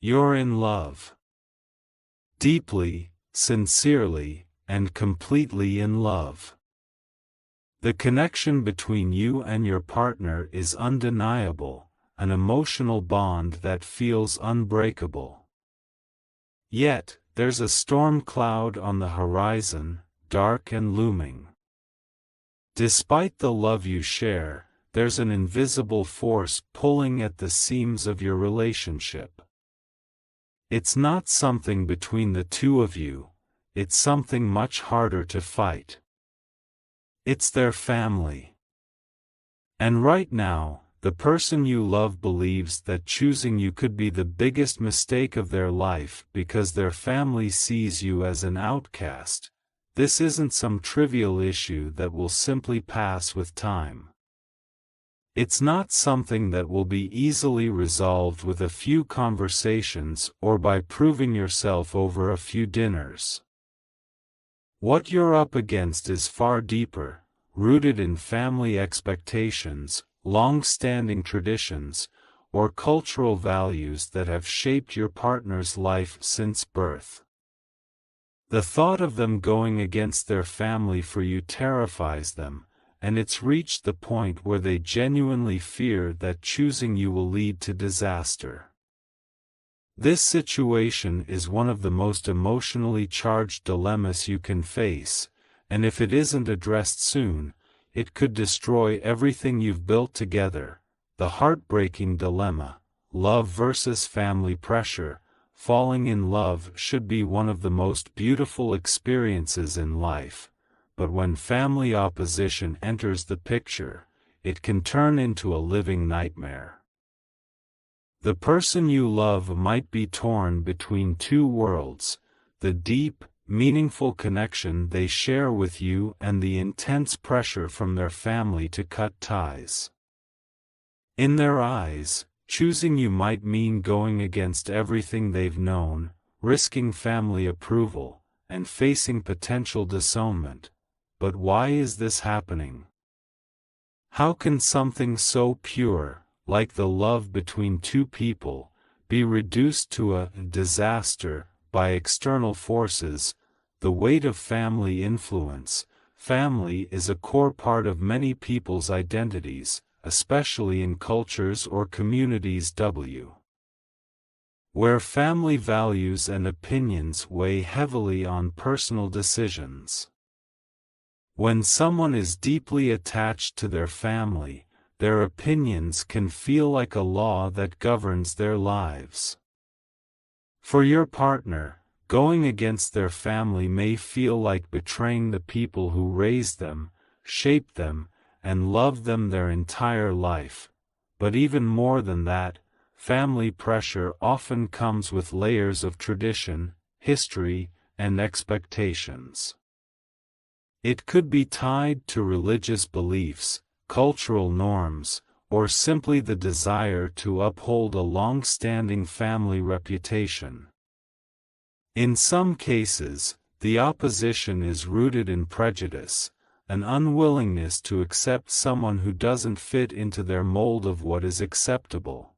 You're in love. Deeply, sincerely, and completely in love. The connection between you and your partner is undeniable, an emotional bond that feels unbreakable. Yet, there's a storm cloud on the horizon, dark and looming. Despite the love you share, there's an invisible force pulling at the seams of your relationship. It's not something between the two of you, it's something much harder to fight. It's their family. And right now, the person you love believes that choosing you could be the biggest mistake of their life because their family sees you as an outcast. This isn't some trivial issue that will simply pass with time. It's not something that will be easily resolved with a few conversations or by proving yourself over a few dinners. What you're up against is far deeper, rooted in family expectations, long-standing traditions, or cultural values that have shaped your partner's life since birth. The thought of them going against their family for you terrifies them, and it's reached the point where they genuinely fear that choosing you will lead to disaster. This situation is one of the most emotionally charged dilemmas you can face, and if it isn't addressed soon, it could destroy everything you've built together. The heartbreaking dilemma, love versus family pressure. Falling in love should be one of the most beautiful experiences in life, but when family opposition enters the picture, it can turn into a living nightmare. The person you love might be torn between two worlds, the deep, meaningful connection they share with you and the intense pressure from their family to cut ties. In their eyes, choosing you might mean going against everything they've known, risking family approval, and facing potential disownment. But why is this happening? How can something so pure, like the love between two people, be reduced to a disaster by external forces? The weight of family influence. Family is a core part of many people's identities, especially in cultures or communities where family values and opinions weigh heavily on personal decisions. When someone is deeply attached to their family, their opinions can feel like a law that governs their lives. For your partner, going against their family may feel like betraying the people who raised them, shaped them, and loved them their entire life. But even more than that, family pressure often comes with layers of tradition, history, and expectations. It could be tied to religious beliefs, cultural norms, or simply the desire to uphold a long-standing family reputation. In some cases, the opposition is rooted in prejudice, an unwillingness to accept someone who doesn't fit into their mold of what is acceptable.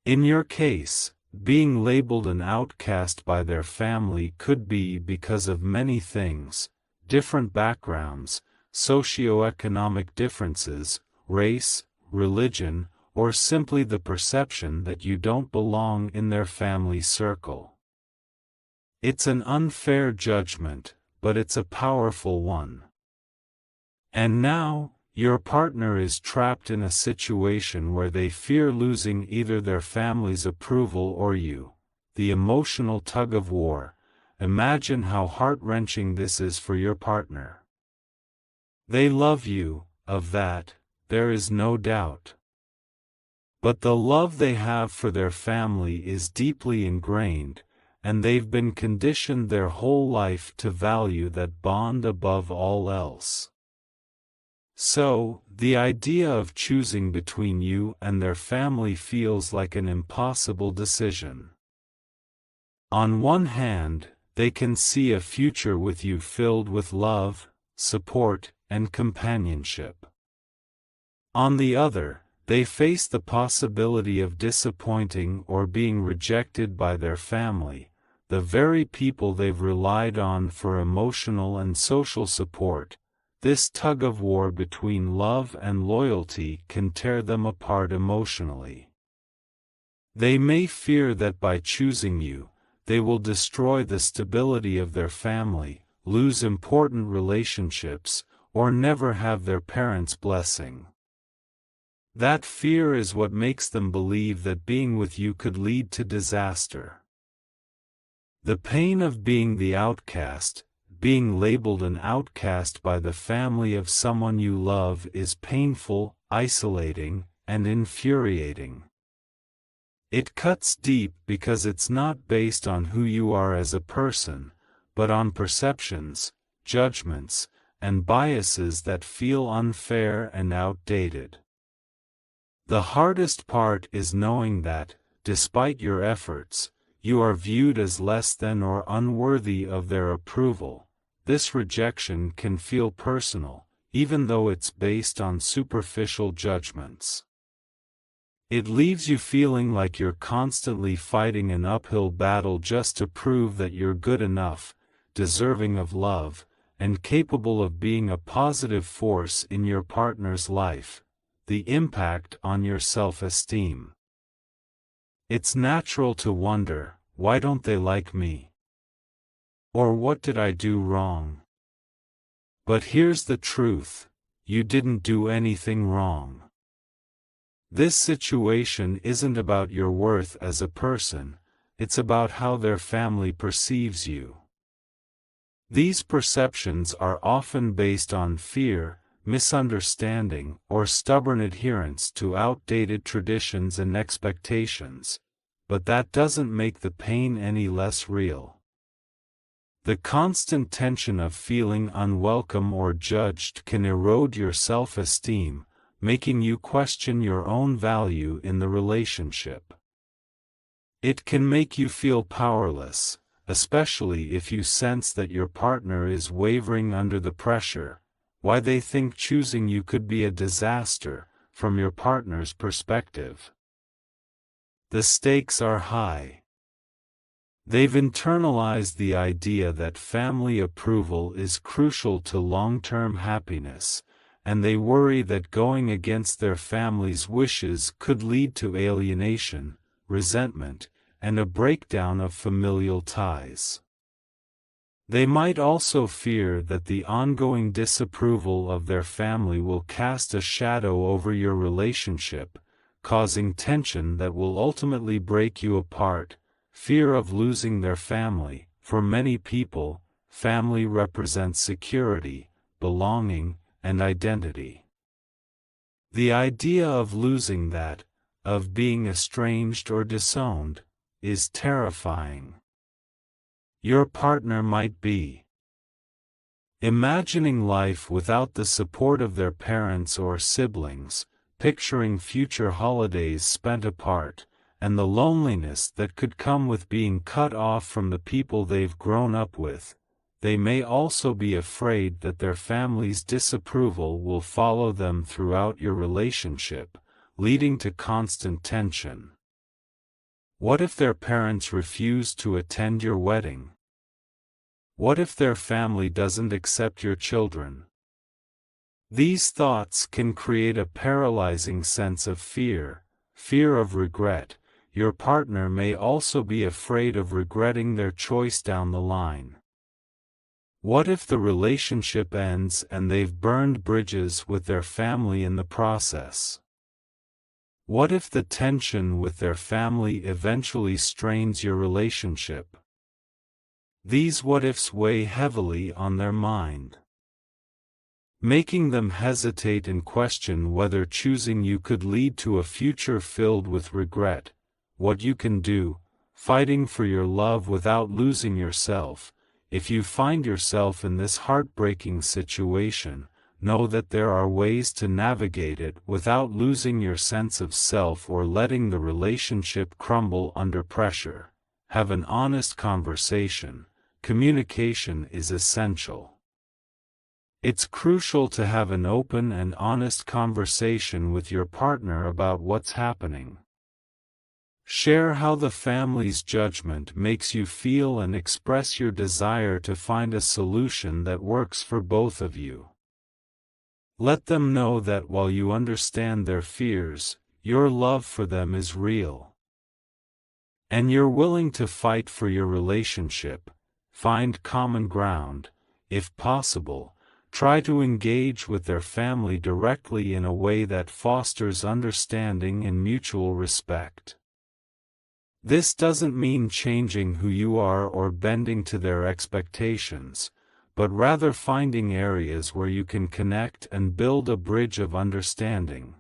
In your case, being labeled an outcast by their family could be because of many things: different backgrounds, socioeconomic differences, race, religion, or simply the perception that you don't belong in their family circle. It's an unfair judgment, but it's a powerful one. And now, your partner is trapped in a situation where they fear losing either their family's approval or you. The emotional tug-of-war. Imagine how heart-wrenching this is for your partner. They love you, of that, there is no doubt. But the love they have for their family is deeply ingrained, and they've been conditioned their whole life to value that bond above all else. So, the idea of choosing between you and their family feels like an impossible decision. On one hand, they can see a future with you filled with love, support, and companionship. On the other, They face the possibility of disappointing or being rejected by their family, the very people they've relied on for emotional and social support. This tug-of-war between love and loyalty can tear them apart emotionally. They may fear that by choosing you, they will destroy the stability of their family, lose important relationships, or never have their parents' blessing. That fear is what makes them believe that being with you could lead to disaster. The pain of being the outcast, being labeled an outcast by the family of someone you love, is painful, isolating, and infuriating. It cuts deep because it's not based on who you are as a person, but on perceptions, judgments, and biases that feel unfair and outdated. The hardest part is knowing that, despite your efforts, you are viewed as less than or unworthy of their approval. This rejection can feel personal, even though it's based on superficial judgments. It leaves you feeling like you're constantly fighting an uphill battle just to prove that you're good enough, deserving of love, and capable of being a positive force in your partner's life. The impact on your self-esteem. It's natural to wonder, why don't they like me? Or what did I do wrong? But here's the truth, you didn't do anything wrong. This situation isn't about your worth as a person, it's about how their family perceives you. These perceptions are often based on fear, misunderstanding, or stubborn adherence to outdated traditions and expectations, but that doesn't make the pain any less real. The constant tension of feeling unwelcome or judged can erode your self-esteem, making you question your own value in the relationship. It can make you feel powerless, especially if you sense that your partner is wavering under the pressure. Why they think choosing you could be a disaster, from your partner's perspective. The stakes are high. They've internalized the idea that family approval is crucial to long-term happiness, and they worry that going against their family's wishes could lead to alienation, resentment, and a breakdown of familial ties. They might also fear that the ongoing disapproval of their family will cast a shadow over your relationship, causing tension that will ultimately break you apart. Fear of losing their family. For many people, family represents security, belonging, and identity. The idea of losing that, of being estranged or disowned, is terrifying. Your partner might be imagining life without the support of their parents or siblings, picturing future holidays spent apart, and the loneliness that could come with being cut off from the people they've grown up with. They may also be afraid that their family's disapproval will follow them throughout your relationship, leading to constant tension. What if their parents refuse to attend your wedding? What if their family doesn't accept your children? These thoughts can create a paralyzing sense of fear of regret. Your partner may also be afraid of regretting their choice down the line. What if the relationship ends and they've burned bridges with their family in the process? What if the tension with their family eventually strains your relationship? These what-ifs weigh heavily on their mind, making them hesitate and question whether choosing you could lead to a future filled with regret. What you can do, fighting for your love without losing yourself. If you find yourself in this heartbreaking situation, know that there are ways to navigate it without losing your sense of self or letting the relationship crumble under pressure. Have an honest conversation. Communication is essential. It's crucial to have an open and honest conversation with your partner about what's happening. Share how the family's judgment makes you feel and express your desire to find a solution that works for both of you. Let them know that while you understand their fears, your love for them is real. And you're willing to fight for your relationship, find common ground, if possible. Try to engage with their family directly in a way that fosters understanding and mutual respect. This doesn't mean changing who you are or bending to their expectations, but rather finding areas where you can connect and build a bridge of understanding.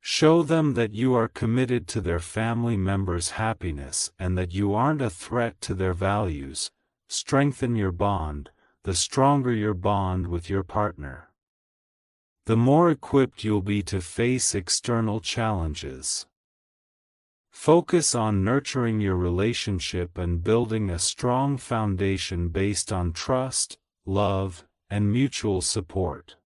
Show them that you are committed to their family members' happiness and that you aren't a threat to their values. Strengthen your bond. The stronger your bond with your partner, the more equipped you'll be to face external challenges. Focus on nurturing your relationship and building a strong foundation based on trust, love, and mutual support.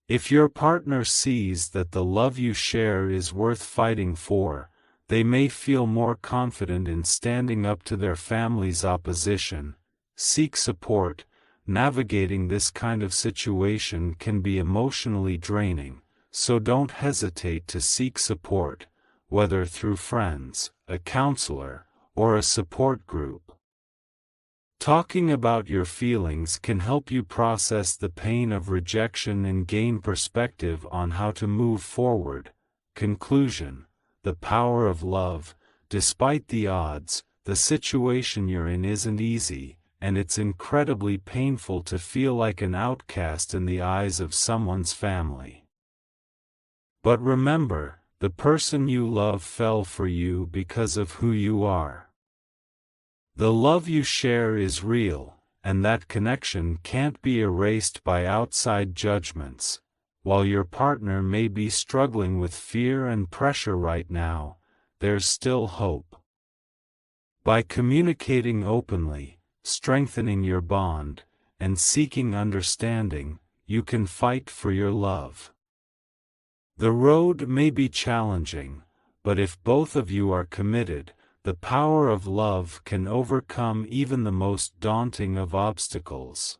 If your partner sees that the love you share is worth fighting for, they may feel more confident in standing up to their family's opposition. Seek support. Navigating this kind of situation can be emotionally draining, so don't hesitate to seek support, whether through friends, a counselor, or a support group. Talking about your feelings can help you process the pain of rejection and gain perspective on how to move forward. Conclusion: the power of love. Despite the odds, the situation you're in isn't easy, and it's incredibly painful to feel like an outcast in the eyes of someone's family. But remember, the person you love fell for you because of who you are. The love you share is real, and that connection can't be erased by outside judgments. While your partner may be struggling with fear and pressure right now, there's still hope. By communicating openly, strengthening your bond, and seeking understanding, you can fight for your love. The road may be challenging, but if both of you are committed, the power of love can overcome even the most daunting of obstacles.